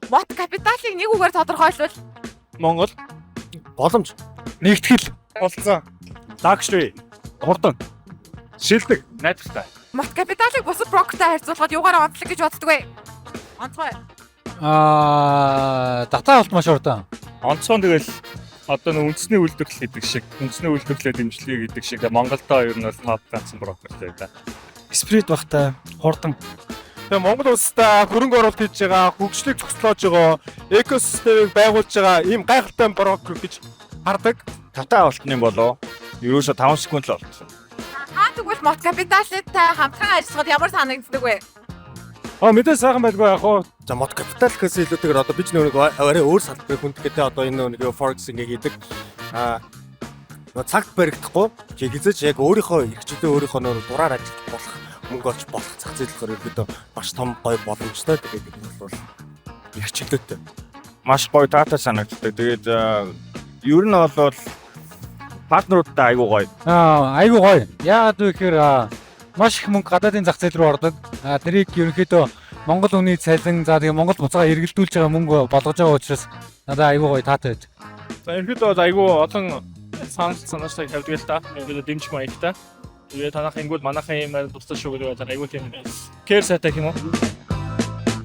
Мод капиталыг нэг үгээр тодорхойлвол Монгол. Боломж. Нэгтгэл. Олцоо. Luxury. Хурдан. Шилдэг. Найдвартай. мод капиталыг бусад брокертай харьцуулахад юугаар онцлог гэж боддог вэ? Онцгой. Дата болт маш хурдан. Онцгой тэгэл одоо нэг үндэсний үйлдвэрлэл гэдэг шиг, үндэсний үйлдвэрлэлээ дэмжлэгээ гэдэг шиг Монголдоо ер нь бол топ ганцхан брокертэй да. Сприт багтай. Хурдан. Тэгээ Монгол улстай хөрөнгө оруулалт хийж байгаа, хөгжлийг зохицуулж байгаа, экосистемийг байгуулж байгаа ийм гайхалтай брокер гэж хардаг. Татаа болтны болоо. Ерөөсө 5 секунд л болчихсон. Тэгвэл мод капиталтай хамтран ажиллахад ямар санагддаг вэ? Мэдээ сайхан байлгүй яг хоо. За мод капитал гэхээс илүүтэйгээр одоо би ч нэг арай өөр салбарыг хүндгээд одоо энэ нэг forex ингээ хийдэг. Цагт баригдахгүй. Хизээч яг өөрийнхөө эрхчлөө өөрийнхөө нөр дураар ажиллах болох мөнгө олж болох зах зээл ерөөдөө маш том гоё боломжтой. Тэгээд энэ бол эрхчлөөтэй. Маш гоё дата санагддаг. Тэгээд ер нь бол партнеруудтай айгуу гоё. Айгуу гоё. Яагаад вэ гэхээр маш их мөнгө гадаадын зах зээл рүү ордог. Тэрийг ерөнхийдөө Монгол үнийн цалин за тэгээ Монгол буцаага эргэлдүүлж байгаа мөнгө болгож байгаа учраас надад айгуу гоё таатай байд. За ерөөдөө айгүй олон санаачтай тавьдаг л та. Ерөөдөө дэмжих маягтай. Тэгээд танах ингүүл манайхан юм тусдаа шүү гэдэг айгүй тийм кэр сайтай юм уу?